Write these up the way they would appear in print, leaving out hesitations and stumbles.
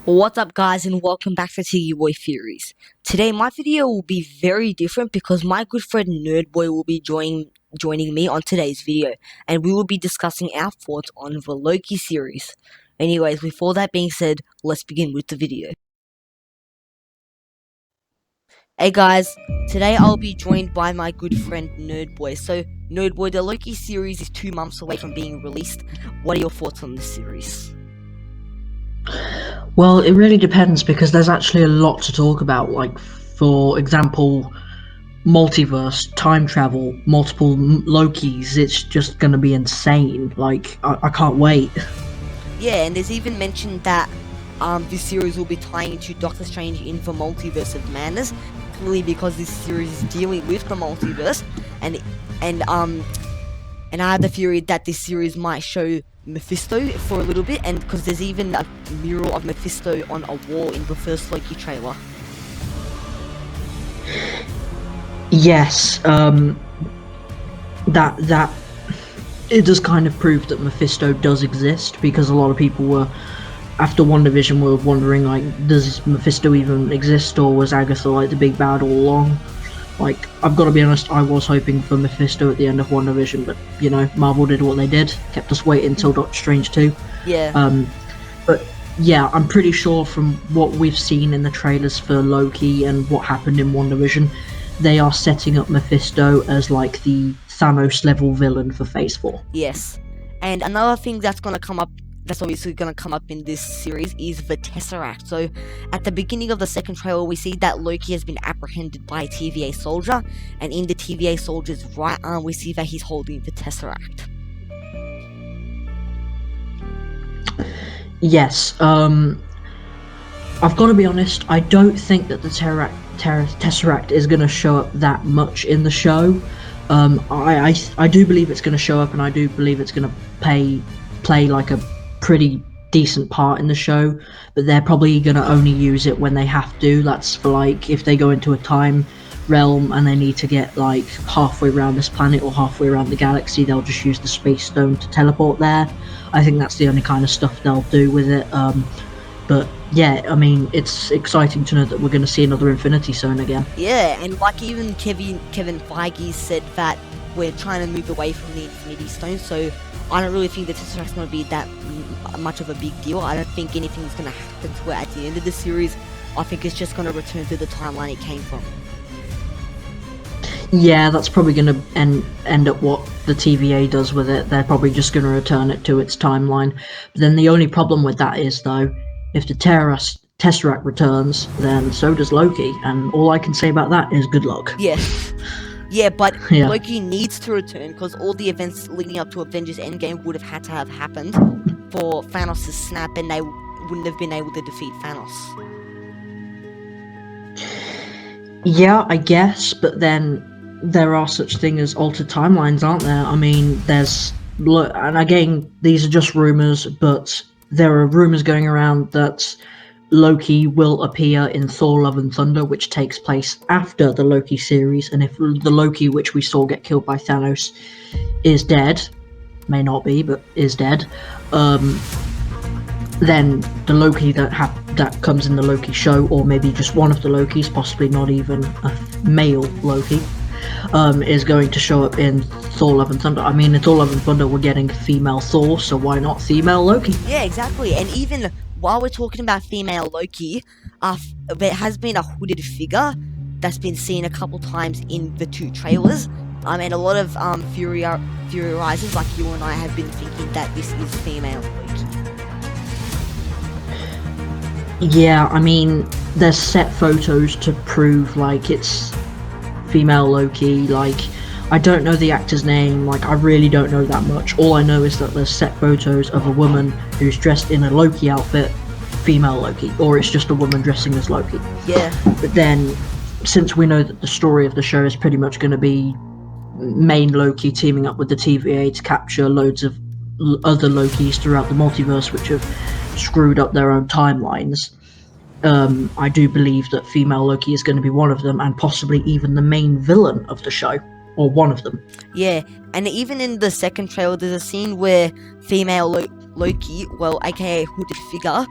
What's up guys and welcome back to TV Boy Theories. Today my video will be very different because my good friend Nerdboy will be joining me on today's video and we will be discussing our thoughts on the Loki series. Anyways, with all that being said, let's begin with the video. Hey guys, today I'll be joined by my good friend Nerdboy. So Nerdboy, the Loki series is 2 months away from being released. What are your thoughts on this series? Well, it really depends because there's actually a lot to talk about. Like, for example, multiverse, time travel, multiple Lokis. It's just gonna be insane. Like, I can't wait. Yeah, and there's even mentioned that this series will be tying into Doctor Strange in the Multiverse of Madness, clearly because this series is dealing with the multiverse, and I have the theory that this series might show Mephisto for a little bit, and because there's even a mural of Mephisto on a wall in the first Loki trailer. Yes, that it does kind of prove that Mephisto does exist because a lot of people were, after WandaVision, were wondering, like, does Mephisto even exist, or was Agatha like the big bad all along? Like, I've got to be honest, I was hoping for Mephisto at the end of WandaVision, but, you know, Marvel did what they did, kept us waiting until Doctor Strange 2. Yeah. But, yeah, I'm pretty sure from what we've seen in the trailers for Loki and what happened in WandaVision, they are setting up Mephisto as, like, the Thanos-level villain for Phase 4. Yes. And another thing that's obviously gonna come up in this series is the Tesseract. So, at the beginning of the second trailer, we see that Loki has been apprehended by a TVA soldier, and in the TVA soldier's right arm, we see that he's holding the Tesseract. Yes, I've got to be honest, I don't think that the Tesseract is going to show up that much in the show. I do believe it's going to show up, and I do believe it's going to play like a pretty decent part in the show, but they're probably going to only use it when they have to. That's for, like, if they go into a time realm and they need to get like halfway around this planet or halfway around the galaxy, they'll just use the space stone to teleport there. I think that's the only kind of stuff they'll do with it. But yeah, I mean, it's exciting to know that we're going to see another Infinity Stone again. Yeah, and like even Kevin Feige said that we're trying to move away from the Infinity Stone, so I don't really think the Tesseract's going to be that much of a big deal. I don't think anything's going to happen to it at the end of the series. I think it's just going to return to the timeline it came from. Yeah, that's probably going to end up what the TVA does with it. They're probably just going to return it to its timeline. But then the only problem with that is, though, if the Tesseract returns, then so does Loki, and all I can say about that is good luck. Yeah. Yeah, but Yeah. Loki needs to return because all the events leading up to Avengers Endgame would have had to have happened for Thanos to snap, and they wouldn't have been able to defeat Thanos. Yeah, I guess, but then there are such things as altered timelines, aren't there? I mean, and again, these are just rumors, but there are rumors going around that Loki will appear in Thor: Love and Thunder, which takes place after the Loki series, and if the Loki which we saw get killed by Thanos is dead, may not be, but is dead, then the Loki that comes in the Loki show, or maybe just one of the Lokis, possibly not even a male Loki, is going to show up in Thor: Love and Thunder. I mean, in Thor: Love and Thunder, we're getting female Thor, so why not female Loki? Yeah, exactly. And even while we're talking about female Loki, there has been a hooded figure that's been seen a couple times in the two trailers. And a lot of theorizers like you and I have been thinking that this is female Loki. Yeah, I mean, there's set photos to prove, like, it's female Loki. Like, I don't know the actor's name, like, I really don't know that much. All I know is that there's set photos of a woman who's dressed in a Loki outfit, female Loki, or it's just a woman dressing as Loki. Yeah. But then, since we know that the story of the show is pretty much going to be main Loki teaming up with the TVA to capture loads of other Lokis throughout the multiverse, which have screwed up their own timelines, I do believe that female Loki is going to be one of them, and possibly even the main villain of the show, or one of them. Yeah, and even in the second trailer, there's a scene where female Loki, well, aka Hooded Figure,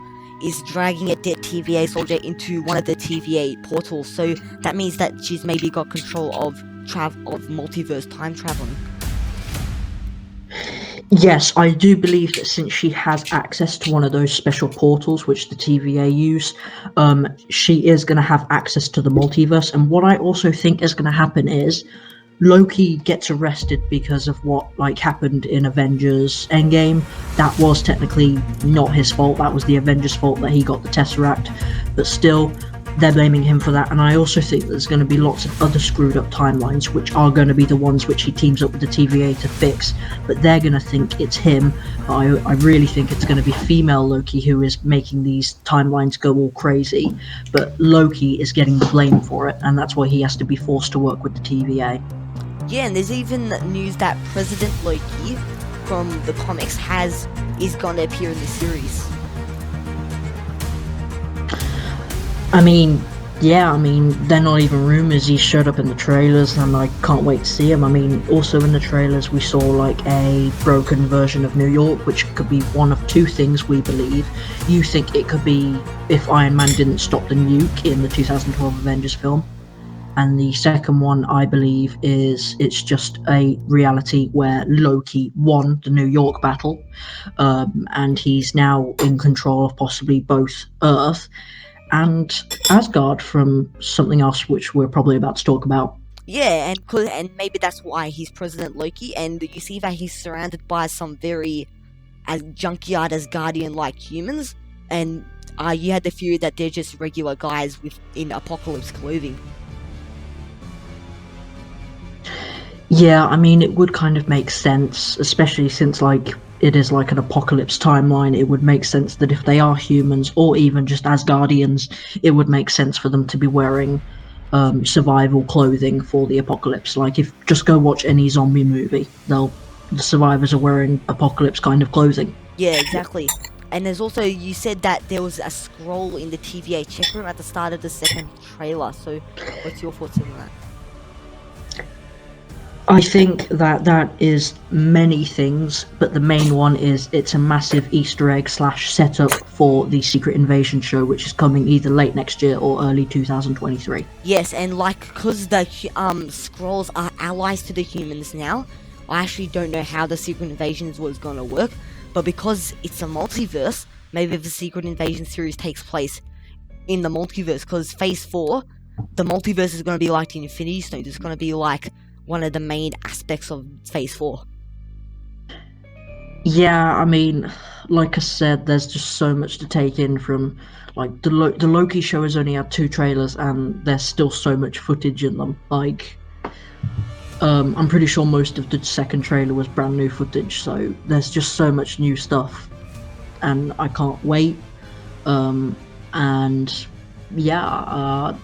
is dragging a dead TVA soldier into one of the TVA portals, so that means that she's maybe got control of multiverse time traveling. Yes, I do believe that since she has access to one of those special portals which the TVA use, she is going to have access to the multiverse. And what I also think is going to happen is Loki gets arrested because of what happened in Avengers Endgame. That was technically not his fault. That was the Avengers' fault that he got the Tesseract. But still, they're blaming him for that. And I also think there's going to be lots of other screwed up timelines, which are going to be the ones which he teams up with the TVA to fix. But they're going to think it's him. I really think it's going to be female Loki who is making these timelines go all crazy. But Loki is getting the blame for it, and that's why he has to be forced to work with the TVA. Yeah, and there's even news that President Loki from the comics is going to appear in the series. They're not even rumors. He showed up in the trailers, and I can't wait to see him. Also in the trailers we saw a broken version of New York, which could be one of two things, we believe. You think it could be if Iron Man didn't stop the nuke in the 2012 Avengers film. And the second one, I believe, is it's just a reality where Loki won the New York battle, and he's now in control of possibly both Earth and Asgard from something else which we're probably about to talk about. Yeah, and maybe that's why he's President Loki, and you see that he's surrounded by some very junkyard Asgardian-like humans, and you had the theory that they're just regular guys in Apocalypse clothing. Yeah, it would kind of make sense, especially since it is an apocalypse timeline. It would make sense that if they are humans or even just Asgardians, it would make sense for them to be wearing survival clothing for the apocalypse. If just go watch any zombie movie, the survivors are wearing apocalypse kind of clothing. Yeah, exactly. And there's also, you said that there was a scroll in the TVA check room at the start of the second trailer, so what's your thoughts on that? I think that is many things, but the main one is it's a massive Easter egg / setup for the Secret Invasion show, which is coming either late next year or early 2023. Yes, and because the scrolls are allies to the humans now, I actually don't know how the Secret Invasions was gonna work, but because it's a multiverse, maybe the Secret Invasion series takes place in the multiverse, because Phase 4, the multiverse is gonna be like the Infinity Stones. It's gonna be one of the main aspects of Phase 4. Yeah, like I said, there's just so much to take in from the Loki show has only had 2 trailers, and there's still so much footage in them. I'm pretty sure most of the second trailer was brand new footage, so there's just so much new stuff, and I can't wait.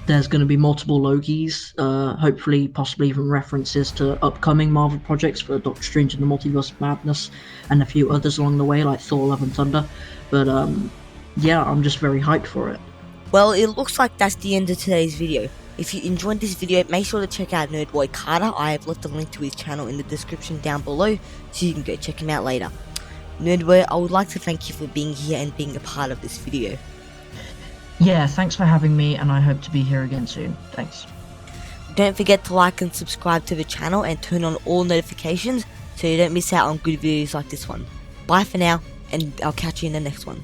There's going to be multiple Lokis, hopefully, possibly even references to upcoming Marvel projects for Doctor Strange and the Multiverse of Madness, and a few others along the way, like Thor: Love and Thunder. But I'm just very hyped for it. Well, it looks like that's the end of today's video. If you enjoyed this video, make sure to check out Nerdboy Carter. I have left a link to his channel in the description down below, so you can go check him out later. Nerdboy, I would like to thank you for being here and being a part of this video. Yeah, thanks for having me, and I hope to be here again soon. Thanks. Don't forget to like and subscribe to the channel and turn on all notifications so you don't miss out on good videos like this one. Bye for now, and I'll catch you in the next one.